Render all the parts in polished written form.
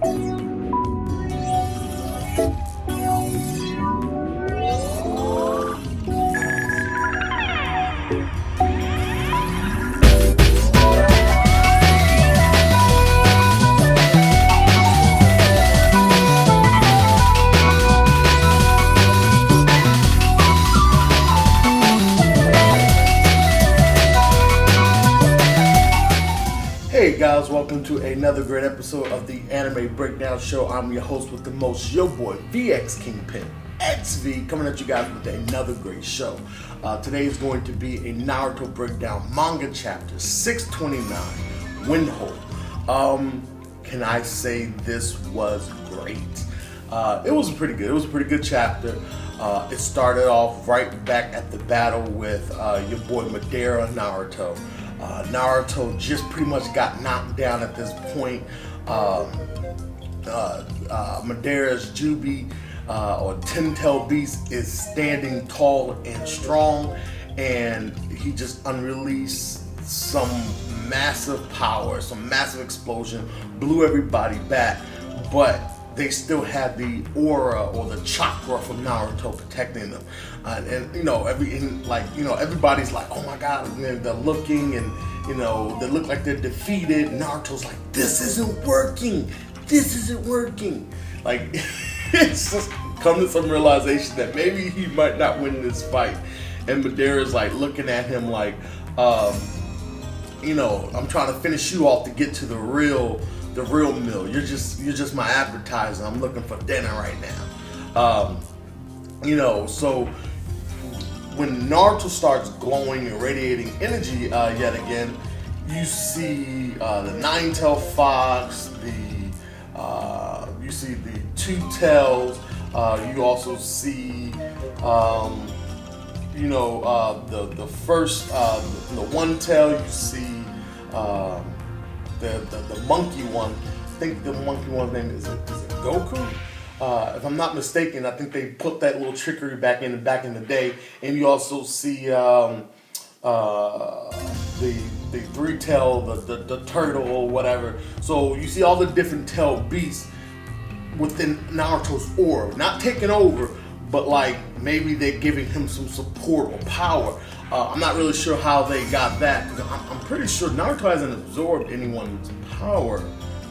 Hey guys, welcome to another great episode of the Anime Breakdown Show. I'm your host with the most, your boy vxKingPinxv, coming at you guys with another great show. Today is going to be a Naruto Breakdown Manga Chapter 629, Windhole. Can I say this was great? It was pretty good. It was a pretty good chapter. It started off right back at the battle with your boy Madara Naruto. Naruto just pretty much got knocked down at this point. Madara's Jubi, or Ten-Tail Beast, is standing tall and strong, and he just unreleased some massive power, some massive explosion, blew everybody back, but they still had the aura or the chakra from Naruto protecting them, and everybody's like, oh my god, and they're looking, and they look like they're defeated. Naruto's like, this isn't working. Like, it's just come to some realization that maybe he might not win this fight, and Madara's like looking at him like, I'm trying to finish you off to get to the real meal. You're just my appetizer. I'm looking for dinner right now. So when Naruto starts glowing and radiating energy yet again, you see the Nine-Tailed Fox, you see the Two Tails, you also see the first the One Tail, you see the monkey one. I think the monkey one's name is it Goku? If I'm not mistaken, I think they put that little trickery back in the day. And you also see the three-tail, the turtle or whatever. So you see all the different tail beasts within Naruto's aura, not taking over, but like maybe they're giving him some support or power. I'm not really sure how they got that, because I'm pretty sure Naruto hasn't absorbed anyone's power.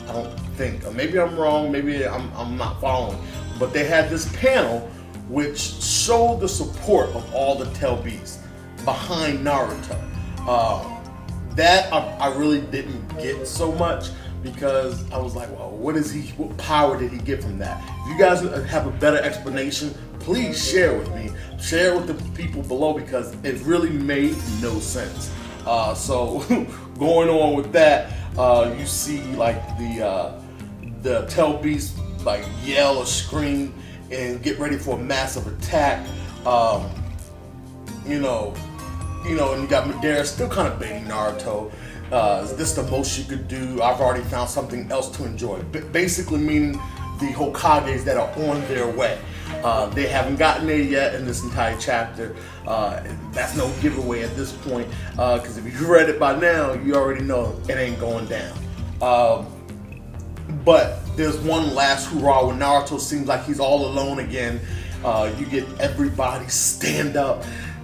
I don't think. Maybe I'm wrong. Maybe I'm not following. But they had this panel which showed the support of all the tail beasts behind Naruto. That I really didn't get so much, because I was like, well, what power did he get from that? If you guys have a better explanation, please share with me. Share with the people below, because it really made no sense. So going on with that, you see like the tail beast like yell or scream and get ready for a massive attack. And you got Madara still kind of baiting Naruto. Is this the most you could do? I've already found something else to enjoy. Basically meaning the Hokages that are on their way. They haven't gotten there yet in this entire chapter. That's no giveaway at this point, because if you read it by now, you already know it ain't going down. But there's one last hurrah when Naruto seems like he's all alone again. You get everybody stand up,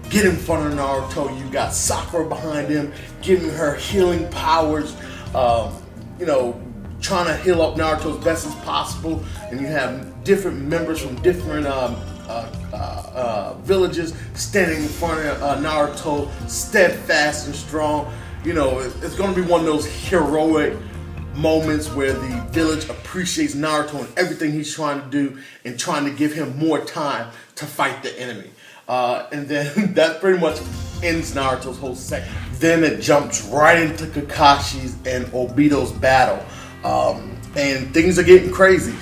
get in front of Naruto. You got Sakura behind him, giving her healing powers, trying to heal up Naruto as best as possible. And you have different members from different villages standing in front of Naruto, steadfast and strong. It's going to be one of those heroic moments where the village appreciates Naruto and everything he's trying to do, and trying to give him more time to fight the enemy. And then that pretty much ends Naruto's whole section. Then it jumps right into Kakashi's and Obito's battle. And things are getting crazy.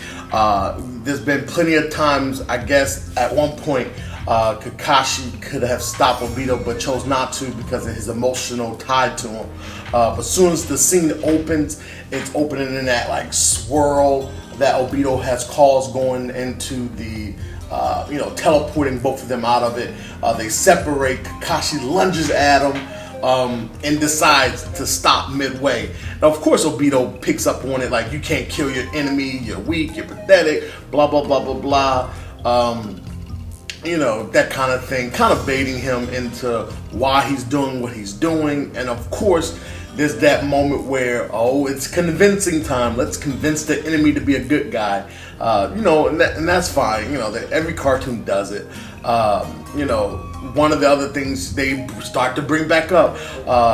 There's been plenty of times, I guess, at one point, Kakashi could have stopped Obito, but chose not to because of his emotional tie to him. But as soon as the scene opens, it's opening in that like swirl that Obito has caused, going into the, teleporting both of them out of it. They separate. Kakashi lunges at him, and decides to stop midway. Now, of course, Obito picks up on it, like, you can't kill your enemy, you're weak, you're pathetic, blah, blah, blah, blah, blah. You know, that kind of thing, kind of baiting him into why he's doing what he's doing. And of course, there's that moment where, oh, it's convincing time. Let's convince the enemy to be a good guy. You know, and that's fine. You know, that every cartoon does it. You know, one of the other things they start to bring back up,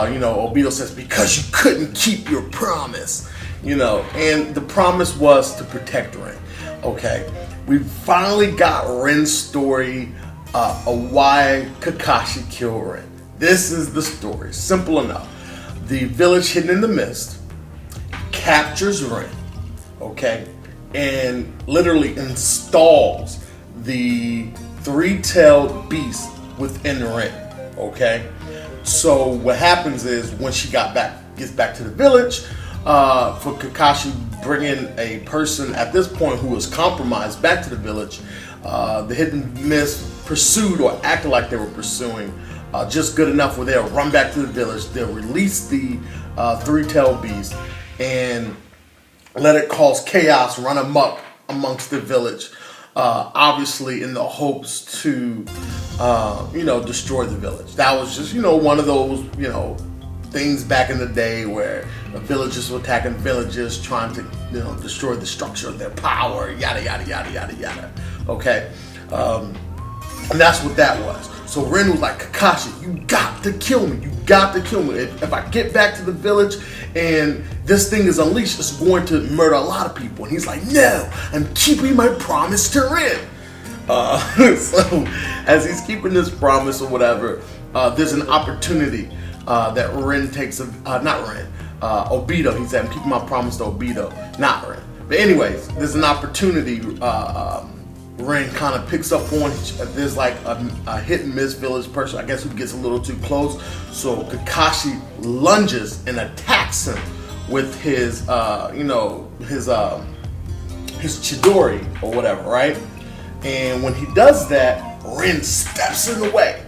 you know, Obito says, because you couldn't keep your promise. You know, and the promise was to protect Ren. Okay, we finally got Ren's story of why Kakashi killed Ren. This is the story, simple enough. The village hidden in the mist captures Ren, okay, and literally installs the three-tailed beast within Ren, okay. So what happens is when she gets back to the village, for Kakashi bringing a person at this point who was compromised back to the village, the hidden mist pursued or acted like they were pursuing, just good enough where they'll run back to the village, they'll release the three-tailed beast and let it cause chaos, run amok amongst the village, obviously in the hopes to, you know, destroy the village. That was just, you know, one of those, you know, things back in the day where the villagers were attacking villages, trying to, you know, destroy the structure of their power, yada, yada, yada, yada, yada. Okay? And that's what that was. So Ren was like, Kakashi, you got to kill me. You got to kill me. If I get back to the village and this thing is unleashed, it's going to murder a lot of people. And he's like, no, I'm keeping my promise to Ren. So as he's keeping this promise or whatever, there's an opportunity that Ren takes, Obito. He said, I'm keeping my promise to Obito, not Ren. But anyways, there's an opportunity Ren kind of picks up on. There's like a hit and miss village person, I guess, who gets a little too close. So Kakashi lunges and attacks him with his, you know, his Chidori or whatever, right? And when he does that, Ren steps in the way.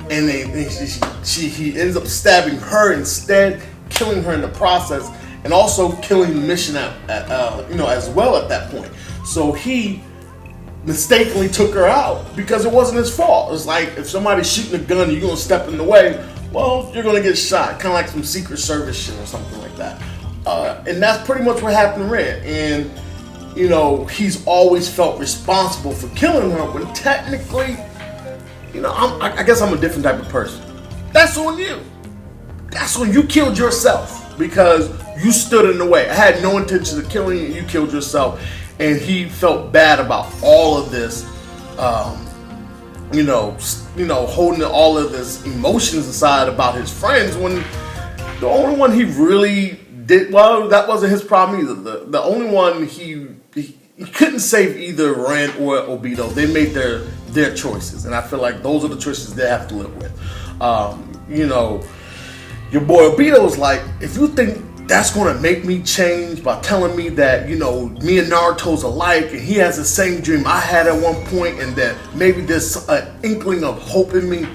And he ends up stabbing her instead, killing her in the process, and also killing the mission you know, as well at that point. So he mistakenly took her out because it wasn't his fault. It's like if somebody's shooting a gun, you're gonna step in the way. Well, you're gonna get shot, kind of like some Secret Service shit or something like that. And that's pretty much what happened to Ren. And you know, he's always felt responsible for killing her when technically, you know, I guess I'm a different type of person. That's on you. That's when you killed yourself because you stood in the way. I had no intention of killing you. You killed yourself. And he felt bad about all of this, you know, holding all of this emotions aside about his friends when the only one he really did, well, that wasn't his problem either. The only one he couldn't save either Ren or Obito. They made their choices, and I feel like those are the choices they have to live with. You know, your boy Obito was like, if you think that's gonna make me change by telling me that, you know, me and Naruto's alike and he has the same dream I had at one point and that maybe there's an inkling of hope in me,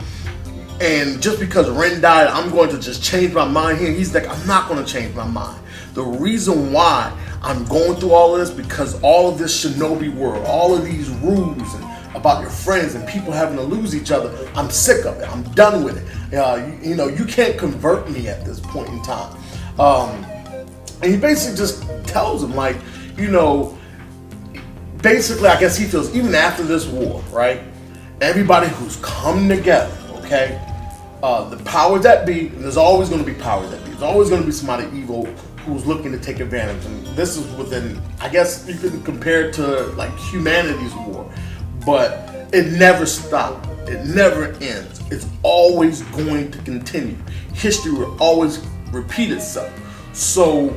and just because Ren died, I'm going to just change my mind here. He's like, I'm not gonna change my mind. The reason why I'm going through all of this, because all of this shinobi world, all of these rules and about your friends and people having to lose each other, I'm sick of it. I'm done with it. You know, you can't convert me at this point in time. And he basically just tells him, like, you know, basically, I guess he feels even after this war, right? Everybody who's come together, okay? The powers that be, there's always going to be powers that be. There's always going to be somebody evil who's looking to take advantage. And this is within, I guess you could compare it to like humanity's war, but it never stops. It never ends. It's always going to continue. History will always repeat itself. So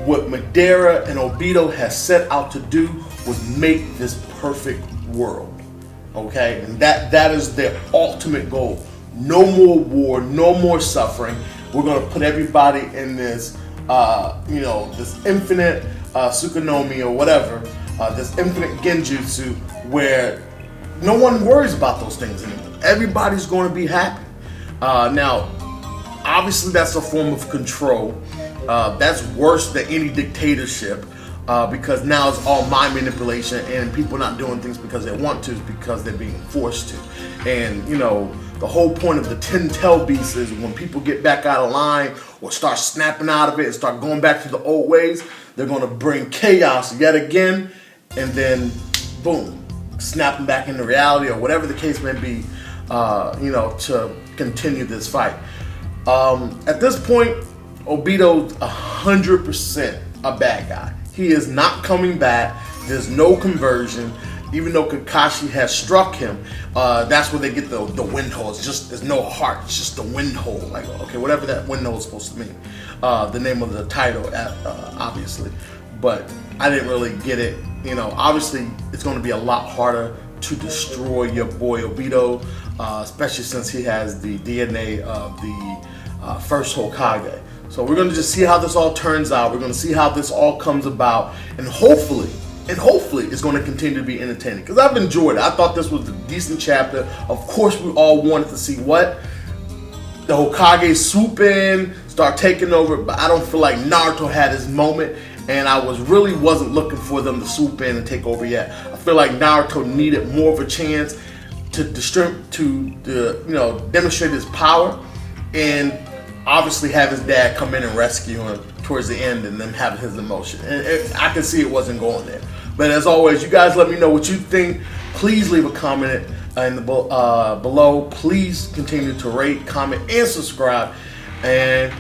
what Madara and Obito has set out to do was make this perfect world. Okay? And that is their ultimate goal. No more war, no more suffering. We're gonna put everybody in this you know, this infinite Tsukunomi or whatever, this infinite Genjutsu where no one worries about those things anymore. Everybody's going to be happy. Now, Obviously, that's a form of control. That's worse than any dictatorship. Because now it's all mind manipulation, and people not doing things because they want to, it's because they're being forced to. And you know, the whole point of the 10 tail beasts is when people get back out of line or start snapping out of it and start going back to the old ways, they're going to bring chaos yet again, and then boom, snapping back into reality or whatever the case may be, you know, to continue this fight. At this point, Obito's 100% a bad guy. He is not coming back. There's no conversion. Even though Kakashi has struck him, that's where they get the Windhole. It's just, there's no heart. It's just the Windhole. Like, okay, whatever that Windhole is supposed to mean. The name of the title, obviously. But I didn't really get it. You know, obviously, it's going to be a lot harder to destroy your boy Obito, especially since he has the DNA of the first Hokage. So we're going to just see how this all turns out. We're going to see how this all comes about. And hopefully it's going to continue to be entertaining. Because I've enjoyed it. I thought this was a decent chapter. Of course, we all wanted to see what? The Hokage swoop in, start taking over. But I don't feel like Naruto had his moment. And I wasn't looking for them to swoop in and take over yet. I feel like Naruto needed more of a chance to demonstrate his power. And obviously have his dad come in and rescue him towards the end, and then have his emotion. And I can see it wasn't going there. But as always, you guys let me know what you think. Please leave a comment in the below. Please continue to rate, comment, and subscribe. And